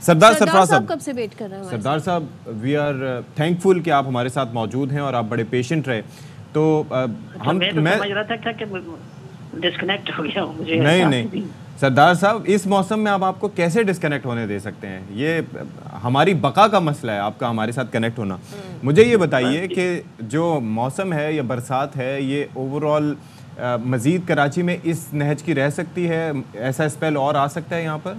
सरदार सरफराज साहब कब से वेट कर रहे हैं? सरदार साहब, वी आर थैंकफुल कि आप हमारे साथ मौजूद हैं और आप बड़े पेशेंट रहे। तो मैं समझ रहा था कि डिस्कनेक्ट हो गया मुझे। नहीं सरदार साहब, इस मौसम में आप आपको कैसे डिस्कनेक्ट होने दे सकते हैं? ये हमारी बका का मसला है, आपका हमारे साथ कनेक्ट होना। मुझे ये बताइए कि जो मौसम है या बरसात है, ये ओवरऑल मज़ीद कराची में इस नहज की रह सकती है? ऐसा स्पेल और आ सकता है यहाँ पर?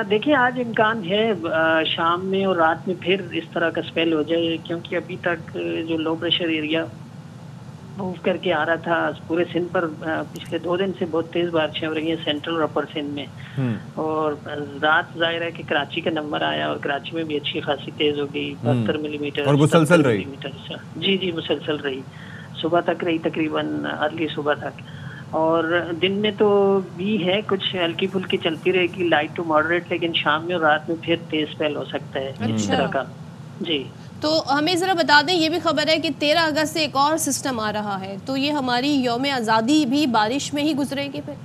देखिए, आज इम्कान है शाम में और रात में फिर इस तरह का स्पेल हो जाए, क्योंकि अभी तक जो लो प्रेशर एरिया मूव करके आ रहा था पूरे सिंध पर, पिछले 2 दिन से बहुत तेज बारिशें हो रही हैं सेंट्रल और अपर सिंध में। और रात जाहिर है कि कराची का नंबर आया और कराची में भी अच्छी खासी तेज हो गई, 72 मिलीमीटर और मुसलसल रही। जी मुसलसल रही, सुबह तक रही, तकरीबन अर्ली सुबह तक। और दिन में तो भी है कुछ हल्की फुल्की चलती रहेगी, लाइट टू मॉडरेट, लेकिन शाम में और रात में फिर तेज स्पेल हो सकता है इस तरह का। जी, तो हमें ज़रा बता दें, ये भी खबर है कि 13 अगस्त से एक और सिस्टम आ रहा है, तो ये हमारी यौम आज़ादी भी बारिश में ही गुजरेगी फिर?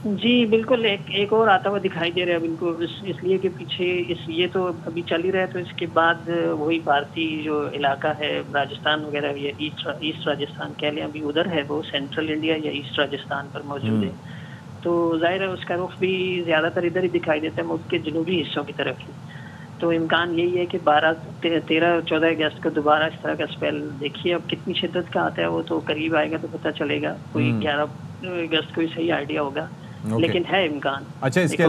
जी बिल्कुल, एक और आता हुआ दिखाई दे रहा है अब इनको, इसलिए कि पीछे ये तो अभी चल ही रहा है, तो इसके बाद वही भारतीय जो इलाका है राजस्थान वगैरह या ईस्ट राजस्थान कह लें, अभी उधर है वो सेंट्रल इंडिया या ईस्ट राजस्थान पर मौजूद है, तो जाहिर है उसका रुख भी ज़्यादातर इधर ही दिखाई देता है, मुल्क के जनूबी हिस्सों की तरफ ही। तो इम्कान यही है कि 12, 13, 14 अगस्त को दोबारा इस तरह का स्पेल देखिए। अब कितनी शिद्दत का आता है वो तो करीब आएगा तो पता चलेगा, कोई 11 अगस्त को ही सही आइडिया होगा, लेकिन है इम्कान। अच्छा, इसके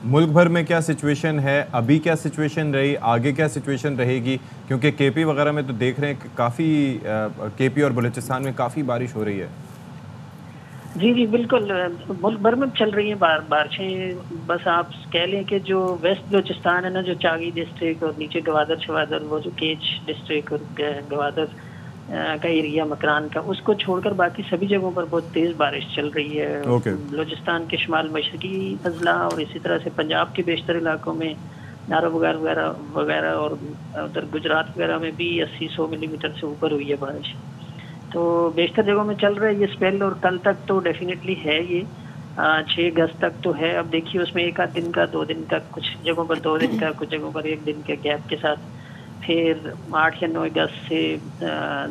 मुल्क भर में क्या सिचुएशन है अभी? क्या सिचुएशन रही, आगे क्या सिचुएशन रहेगी? क्योंकि केपी वगैरह में तो देख रहे हैं कि काफ़ी केपी और बलूचिस्तान में काफ़ी बारिश हो रही है। जी बिल्कुल, मुल्क भर में चल रही हैं बारिशें। बस आप कह लें कि जो वेस्ट बलूचिस्तान है ना, जो चागी डिस्ट्रिक्ट और नीचे गवादर शवादर, वो जो केच डिस्ट्रिक्ट और गवादर का एरिया मकरान का, उसको छोड़कर बाकी सभी जगहों पर बहुत तेज़ बारिश चल रही है। बलूचिस्तान के शुमाल मशरकी अजला और इसी तरह से पंजाब के बेशतर इलाकों में नारा वगैरह और उधर गुजरात वगैरह में भी 80-100 मिलीमीटर से ऊपर हुई है बारिश। तो बेशतर जगहों में चल रहा है ये स्पेल, और कल तक तो डेफिनेटली है ये, 6 अगस्त तक तो है। अब देखिए उसमें 1 आध दिन का, 2 दिन का, कुछ जगहों पर 2 दिन का, कुछ जगहों पर 1 दिन के गैप के साथ फिर 8 या 9 अगस्त से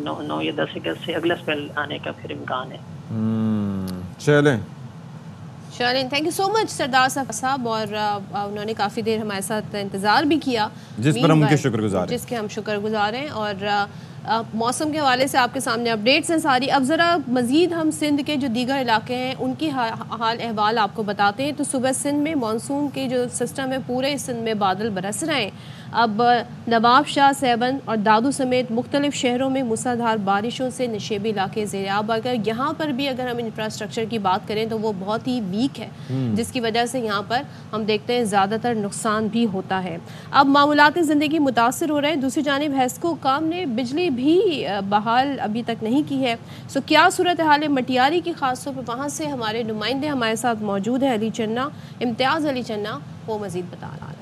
9 या 10 अगस्त से अगला स्पेल आने का फिर इम्कान है। चलें, थैंक यू सो मच सरदार साहब, और उन्होंने काफ़ी देर हमारे साथ इंतज़ार भी किया, जिसके हम शुक्रगुजार हैं। और मौसम के हवाले से आपके सामने अपडेट्स हैं सारी। अब ज़रा मज़ीद हम सिंध के जो दीगर इलाके हैं उनकी हाल अहवाल आपको बताते हैं। तो सुबह सिंध में मानसून के जो सिस्टम है पूरे सिंध में बादल बरस रहे हैं। अब नवाब शाह, सैबन और दादू समेत मुख्तलिफ शहरों में मूसलाधार बारिशों से नशेबी इलाके ज़ेराब। अगर यहाँ पर भी अगर हम इंफ्रास्ट्रक्चर की बात करें तो वो बहुत ही वीक है, जिसकी वजह से यहाँ पर हम देखते हैं ज़्यादातर नुकसान भी होता है। अब मामूलाती ज़िंदगी मुतासर हो रहे हैं। दूसरी जानिब हैस्को काम ने बिजली भी बहाल अभी तक नहीं की है। सो क्या सूरत हाल है मटियारी की, खासतौर पर वहाँ से हमारे नुमाइंदे हमारे साथ मौजूद है, अली चन्ना, इम्तियाज़ अली चन्ना, वो मज़ीद बता रहा है।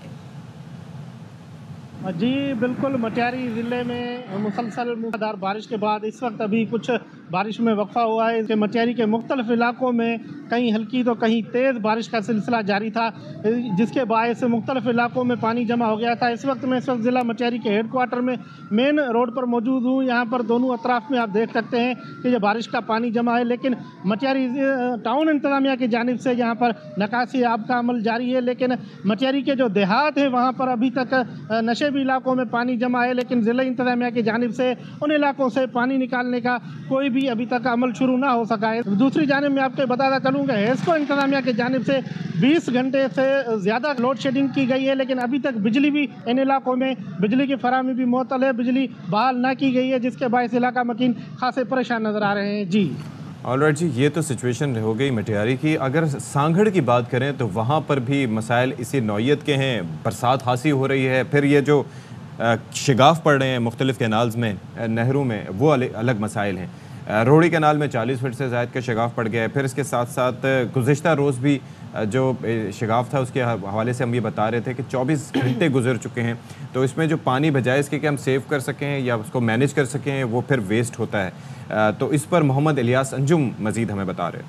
जी बिल्कुल, मटियारी ज़िले में मुसलसल मूसलाधार बारिश के बाद इस वक्त अभी कुछ बारिश में वक्फा हुआ है। मटियारी के मुख्तलिफ इलाकों में कहीं हल्की तो कहीं तेज़ बारिश का सिलसिला जारी था, जिसके बायस मुख्तलिफ इलाकों में पानी जमा हो गया था। इस वक्त ज़िला मटियारी के हेडक्वार्टर में मेन रोड पर मौजूद हूँ। यहाँ पर दोनों अतराफ में आप देख सकते हैं कि ये बारिश का पानी जमा है, लेकिन मटियारी टाउन इंतज़ामिया की जानिब से यहाँ पर निकासी आब का अमल जारी है। लेकिन मटियारी के जो देहात हैं वहाँ पर अभी तक नशेबी इलाकों में पानी जमा है, लेकिन ज़िला इंतज़ामिया की जानिब से उन इलाकों से पानी निकालने का कोई भी अभी तक अमल शुरू ना हो सका है। दूसरी जानिब मैं आपको बताता चलूँगा, हेस्को इंतज़ामिया की जानिब से 20 घंटे से ज़्यादा लोड शेडिंग की गई है, लेकिन अभी तक बिजली भी इन इलाकों में बिजली की फराहमी भी मुअत्तल है, बिजली बहाल ना की गई है, जिसके बायस इलाका मकीन खासे परेशान नज़र आ रहे हैं। जी ऑलराइट जी, ये तो सिचुएशन हो गई मटियारी की। अगर सांगड़ की बात करें तो वहाँ पर भी मसाइल इसी नौइयत के हैं, बरसात खासी हो रही है, फिर ये जो शिगाफ पड़ रहे हैं मुख्तलिफ कैनाल्स में, नहरों में, वो अलग मसाइल हैं। रोड़ी कैनाल में 40 फीट से ज़ायद का शिगाफ पड़ गया है। फिर इसके साथ साथ गुज़िश्ता रोज़ भी जो शिगाफ था उसके हवाले से हम ये बता रहे थे कि 24 घंटे गुजर चुके हैं, तो इसमें जो पानी बजाय इसके कि हम सेव कर सकें या उसको मैनेज कर सकें, वो फिर वेस्ट होता है। तो इस पर मोहम्मद इलियास अंजुम मज़ीद हमें बता रहे।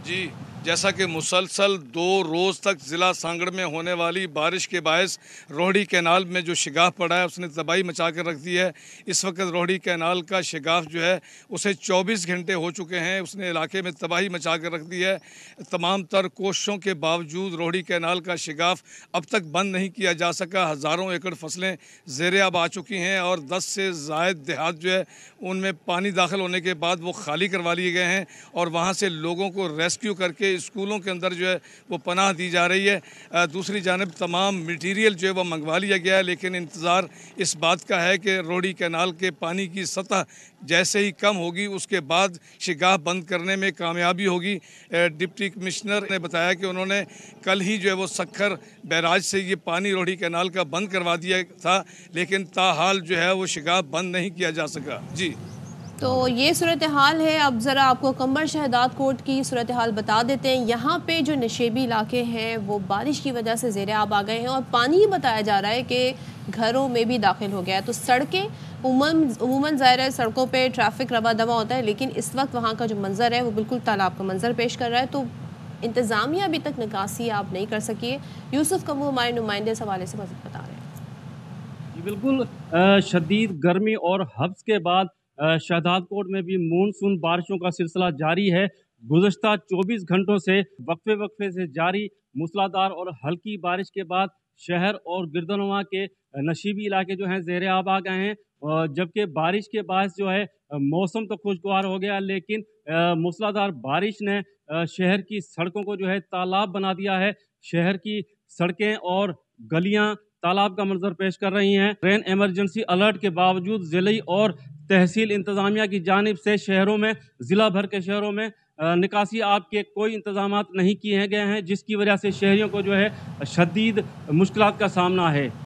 जी जैसा कि मुसलसल 2 रोज़ तक ज़िला सांगड़ में होने वाली बारिश के बायस रोहड़ी कैनाल में जो शिगाफ पड़ा है उसने तबाही मचा कर रख दी है। इस वक्त रोहड़ी कैनाल का शिगाफ जो है उसे 24 घंटे हो चुके हैं, उसने इलाके में तबाही मचा कर रख दी है। तमाम तर कोशिशों के बावजूद रोहड़ी कैनाल का शिगाफ अब तक बंद नहीं किया जा सका। हज़ारों एकड़ फसलें ज़ेरे आब आ चुकी हैं और 10 से ज़ायद देहात जो है उनमें पानी दाखिल होने के बाद वो खाली करवा लिए गए हैं और वहाँ से लोगों को रेस्क्यू करके स्कूलों के अंदर जो है वो पनाह दी जा रही है। दूसरी जानिब तमाम मटीरियल जो है वो मंगवा लिया गया है, लेकिन इंतज़ार इस बात का है कि रोहड़ी कैनाल के पानी की सतह जैसे ही कम होगी उसके बाद शिगाफ बंद करने में कामयाबी होगी। डिप्टी कमिश्नर ने बताया कि उन्होंने कल ही जो है वो सखर बैराज से ये पानी रोहड़ी कैनाल का बंद करवा दिया था, लेकिन ताहाल जो है वो शिगाफ बंद नहीं किया जा सका। जी, तो ये सूरत हाल है। अब ज़रा आपको कंबर शहदाद कोट की सूरत हाल बता देते हैं। यहाँ पे जो नशेबी इलाके हैं वो बारिश की वजह से ज़ेरे आब आ गए हैं और पानी बताया जा रहा है कि घरों में भी दाखिल हो गया है। तो सड़कें उमूमन ज़ाहिर है सड़कों पे ट्रैफिक रवा दवा होता है, लेकिन इस वक्त वहाँ का जो मंज़र है वो बिल्कुल तालाब का मंज़र पेश कर रहा है। तो इंतज़ामिया अभी तक निकासी आप नहीं कर सकी है। यूसुफ कमू हमारे नुमाइंदे इस हवाले से मज़ीद बता रहे हैं। बिल्कुल शदीद गर्मी और हब्स के बाद शहदाद कोट में भी मानसून बारिशों का सिलसिला जारी है। गुज़श्ता 24 घंटों से वक्फे से जारी मूसलाधार और हल्की बारिश के बाद शहर और गिरदनवा के नशीबी इलाके जो हैं ज़ेरे आब आ गए हैं, जबकि बारिश के बाद जो है मौसम तो खुशगवार हो गया, लेकिन मूसलाधार बारिश ने शहर की सड़कों को जो है तालाब बना दिया है। शहर की सड़कें और गलियां तालाब का मंजर पेश कर रही हैं। रेन इमरजेंसी अलर्ट के बावजूद ज़िले और तहसील इंतज़ामिया की जानिब से शहरों में, ज़िला भर के शहरों में निकासी आब के कोई इंतजामात नहीं किए गए हैं, जिसकी वजह से शहरियों को जो है शदीद मुश्किलात का सामना है।